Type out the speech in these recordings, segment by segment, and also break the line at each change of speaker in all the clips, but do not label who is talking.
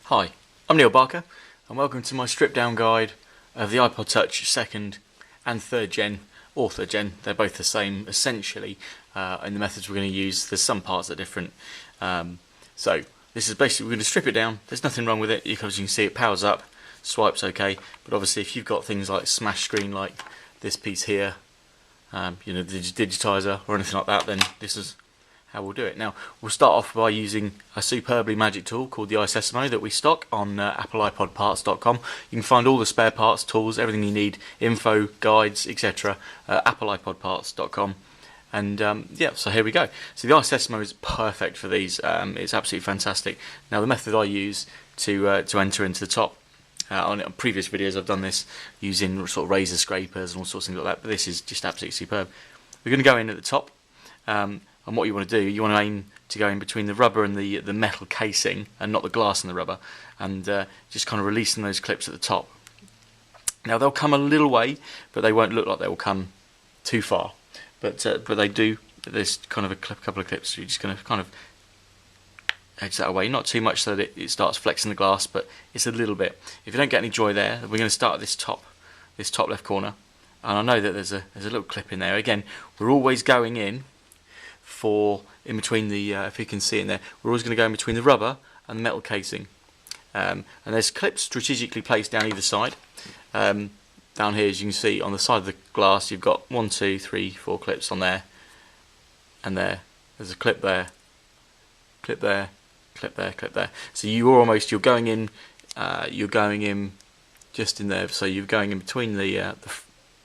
Hi, I'm Neil Barker and welcome to my stripped down guide of the iPod Touch 2nd and 3rd gen, or 3rd gen. They're both the same essentially in the methods we're going to use. There's some parts that are different. So this is basically, we're going to strip it down. There's nothing wrong with it because you can see it powers up, swipes okay, but obviously if you've got things like smash screen like this piece here, the Digitizer or anything like that, then this is how we'll do it. Now we'll start off by using a superbly magic tool called the iSesamo that we stock on AppleiPodParts.com. You can find all the spare parts, tools, everything you need, info, guides, etc. AppleiPodParts.com. And yeah, so here we go. So the iSesamo is perfect for these. It's absolutely fantastic. Now the method I use to enter into the top, on previous videos I've done this using sort of razor scrapers and all sorts of things like that, but this is just absolutely superb. We're going to go in at the top. And what you want to do, you want to aim to go in between the rubber and the metal casing, and not the glass and the rubber, and just kind of releasing those clips at the top. Now they'll come a little way, but they won't look like they will come too far. But they do. There's kind of a couple of clips. So you're just going to kind of edge that away, not too much so that it starts flexing the glass, but it's a little bit. If you don't get any joy there, we're going to start at this top left corner, and I know that there's a little clip in there. Again, we're always going in in between the, if you can see in there, we're always going to go in between the rubber and the metal casing. And there's clips strategically placed down either side. Down here, as you can see, on the side of the glass, you've got 1, 2, 3, 4 clips on there, and there. There's a clip there, clip there, clip there, clip there. So you're going in just in there. So you're going in between the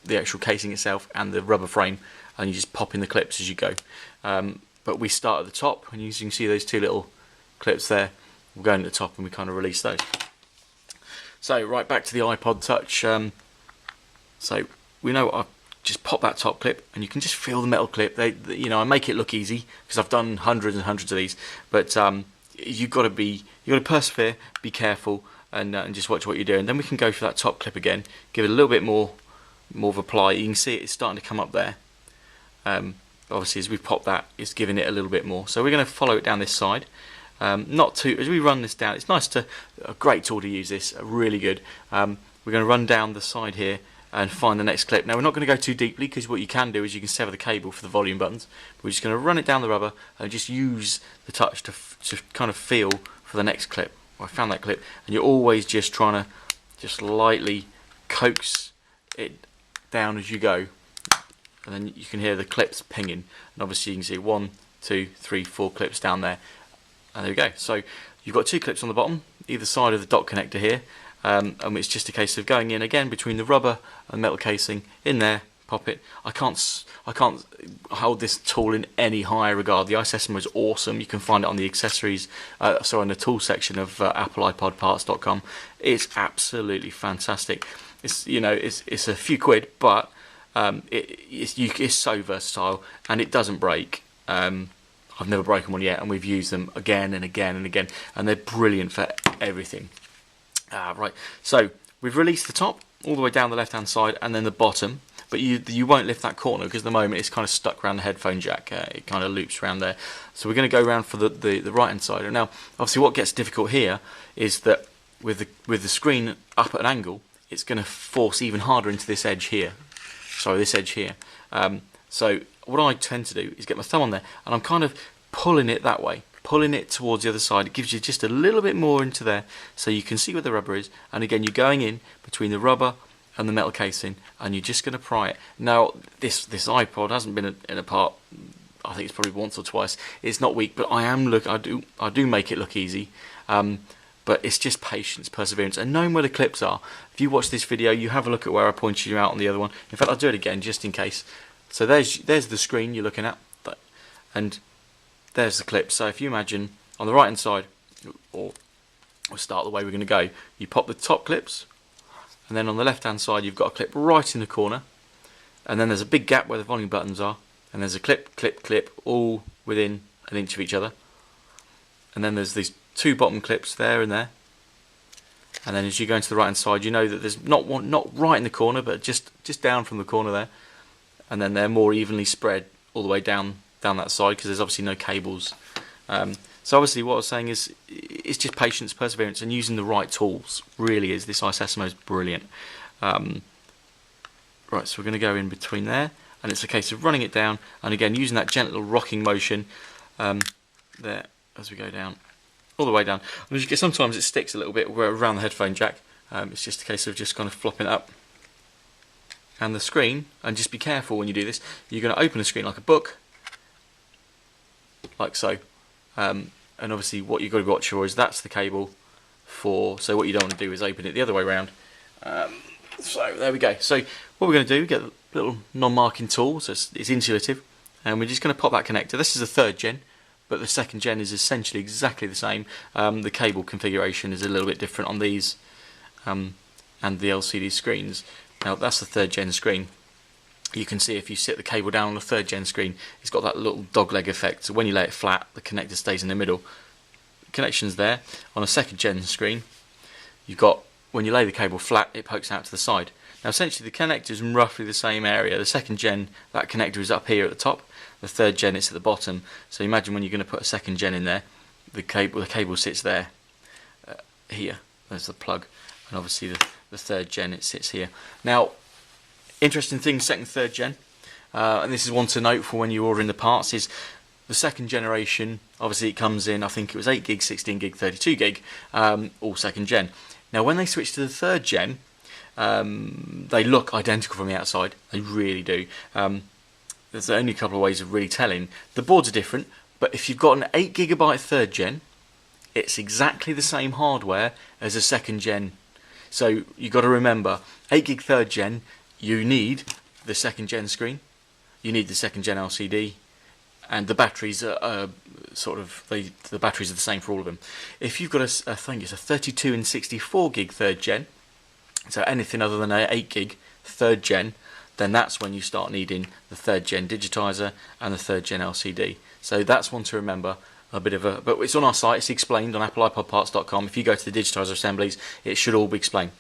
actual casing itself and the rubber frame, and you just pop in the clips as you go. But we start at the top, and you can see those two little clips there. We'll go in at the top and we kind of release those. So right back to the iPod Touch. So we know I just pop that top clip, and you can just feel the metal clip. I make it look easy because I've done hundreds and hundreds of these. But you've got to persevere, be careful, and just watch what you're doing. Then we can go for that top clip again, give it a little bit more of a ply. You can see it's starting to come up there. Obviously, as we pop that, it's giving it a little bit more. So we're going to follow it down this side. As we run this down, it's a great tool to use this, really good. We're going to run down the side here and find the next clip. Now we're not going to go too deeply, because what you can do is you can sever the cable for the volume buttons. We're just going to run it down the rubber and just use the touch to kind of feel for the next clip. Well, I found that clip, and you're always just trying to just lightly coax it down as you go. And then you can hear the clips pinging, and obviously you can see 1, 2, 3, 4 clips down there, and there we go. So you've got 2 clips on the bottom, either side of the dot connector here, and it's just a case of going in again between the rubber and metal casing, in there, pop it. I can't hold this tool in any higher regard. The iSesamo is awesome. You can find it on the accessories, in the tool section of AppleiPodParts.com. It's absolutely fantastic. It's a few quid, but it's so versatile, and it doesn't break. I've never broken one yet, and we've used them again and again and again, and they're brilliant for everything. Right, so we've released the top all the way down the left hand side, and then the bottom, but you won't lift that corner because at the moment it's kind of stuck around the headphone jack. It kind of loops around there. So we're going to go around for the right hand side. And now obviously what gets difficult here is that with the screen up at an angle, it's going to force even harder into this edge here. This edge here. So what I tend to do is get my thumb on there, and I'm kind of pulling it that way, pulling it towards the other side. It gives you just a little bit more into there, so you can see where the rubber is. And again, you're going in between the rubber and the metal casing, and you're just going to pry it. Now, this iPod hasn't been in a part. I think it's probably once or twice. It's not weak, but I do make it look easy. But it's just patience, perseverance, and knowing where the clips are. If you watch this video, you have a look at where I pointed you out on the other one. In fact, I'll do it again just in case. So there's the screen you're looking at, and there's the clip. So if you imagine on the right hand side, or we'll start the way we're going to go, you pop the top clips, and then on the left hand side you've got a clip right in the corner, and then there's a big gap where the volume buttons are, and there's a clip, clip, clip, all within an inch of each other. And then there's these 2 bottom clips there and there, and then as you go into the right hand side, you know that there's not right in the corner, but just down from the corner there, and then they're more evenly spread all the way down that side, because there's obviously no cables. So obviously what I was saying is it's just patience, perseverance, and using the right tools. Really is. This iSesamo is brilliant. Right, so we're going to go in between there, and it's a case of running it down, and again using that gentle rocking motion there as we go down, all the way down. And as you get, sometimes it sticks a little bit around the headphone jack. It's just a case of just kind of flopping it up. And the screen, and just be careful when you do this, you're going to open the screen like a book, like so. And obviously what you've got to watch for is that's the cable for, so what you don't want to do is open it the other way around. So there we go. So what we're going to do, we get a little non-marking tool, so it's insulative, and we're just going to pop that connector. This is the 3rd gen, but the 2nd gen is essentially exactly the same. The cable configuration is a little bit different on these and the LCD screens. Now that's the 3rd gen screen. You can see if you sit the cable down on the 3rd gen screen, it's got that little dogleg effect, so when you lay it flat the connector stays in the middle. The connection's there. On a 2nd gen screen, you've got, when you lay the cable flat, it pokes out to the side. Now essentially the connector is in roughly the same area. The 2nd gen, that connector is up here at the top, the 3rd gen it's at the bottom. So imagine when you're going to put a 2nd gen in there, the cable sits there, here, there's the plug, and obviously the 3rd gen it sits here. Now interesting thing, 2nd, 3rd gen, and this is one to note for when you're ordering the parts, is the 2nd generation, obviously it comes in, I think it was 8 gig, 16 gig, 32 gig, all 2nd gen. Now when they switch to the 3rd gen, they look identical from the outside, they really do. There's only a couple of ways of really telling. The boards are different, but if you've got an 8 gigabyte 3rd gen, it's exactly the same hardware as a 2nd gen. So you've got to remember, 8 gig 3rd gen, you need the 2nd gen screen, you need the 2nd gen LCD, and the batteries are the batteries are the same for all of them. If you've got I think it's a 32 and 64 gig 3rd gen, so anything other than an 8 gig 3rd gen, then that's when you start needing the 3rd gen Digitizer and the 3rd gen LCD. So that's one to remember. But it's on our site, it's explained on AppleiPodParts.com. If you go to the Digitizer assemblies, it should all be explained.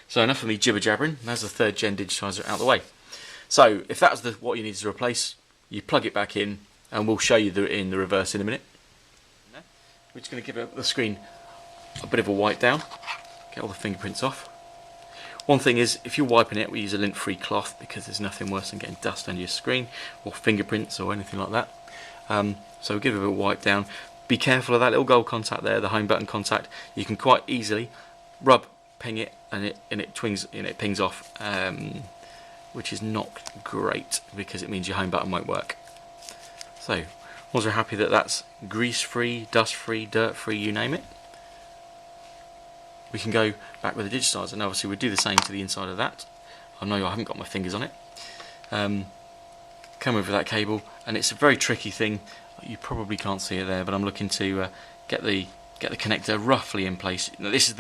So enough of me jibber jabbering, there's the 3rd gen Digitizer out of the way. So if that's what you need to replace, you plug it back in, and we'll show you in the reverse in a minute. We're just going to give the screen a bit of a wipe down, get all the fingerprints off. One thing is, if you're wiping it, we use a lint-free cloth because there's nothing worse than getting dust under your screen or fingerprints or anything like that. So we'll give it a wipe down. Be careful of that little gold contact there, the home button contact. You can quite easily ping it, and it pings off, which is not great because it means your home button won't work. So once we're happy that that's grease-free, dust-free, dirt-free, you name it, we can go back with the Digitizer, and obviously we'll do the same to the inside of that. I know I haven't got my fingers on it. Come over that cable, and it's a very tricky thing. You probably can't see it there, but I'm looking to get the connector roughly in place. Now, this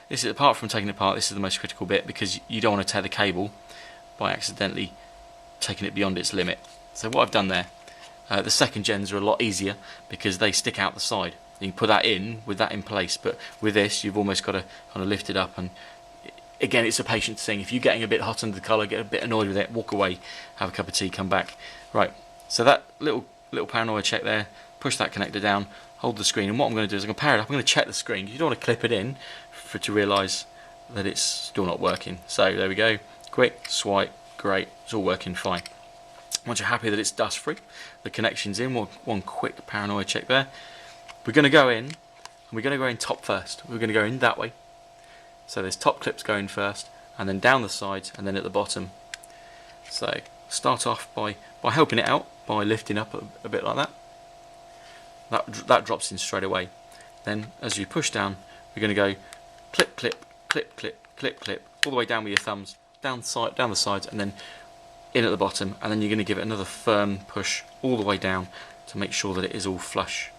is apart from taking it apart, this is the most critical bit because you don't want to tear the cable by accidentally taking it beyond its limit. So what I've done there, the 2nd gens are a lot easier because they stick out the side. You can put that in with that in place, but with this you've almost got to kind of lift it up, and again it's a patience thing. If you're getting a bit hot under the collar, get a bit annoyed with it, walk away, have a cup of tea, come back. Right, so that little paranoia check there, push that connector down, hold the screen, and what I'm going to do is I'm going to power it up. I'm going to check the screen. You don't want to clip it in to realise that it's still not working. So there we go, quick swipe, great, it's all working fine. Once you're happy that it's dust free, the connection's in, one quick paranoia check there. We're going to go in, and we're going to go in top first. We're going to go in that way. So there's top clips going first, and then down the sides, and then at the bottom. So start off by helping it out, by lifting up a bit like that. That drops in straight away. Then as you push down, we're going to go clip, clip, clip, clip, clip, clip, all the way down with your thumbs, down the sides, and then in at the bottom, and then you're going to give it another firm push all the way down to make sure that it is all flush.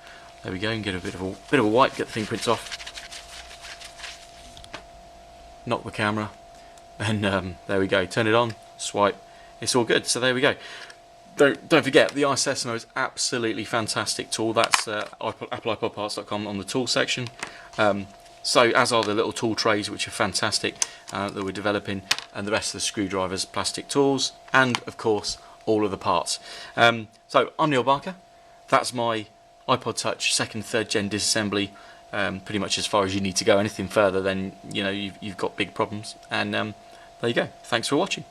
There we go, and get a bit of a wipe, get the fingerprints off, knock the camera, and there we go. Turn it on, swipe, it's all good. So there we go. Don't forget, the iSesamo is absolutely fantastic tool. That's AppleiPodParts.com on the tool section. So as are the little tool trays, which are fantastic, that we're developing, and the rest of the screwdrivers, plastic tools, and of course all of the parts. So I'm Neil Barker. That's my iPod Touch 2nd, 3rd gen disassembly, pretty much as far as you need to go. Anything further, then you've got big problems. And there you go. Thanks for watching.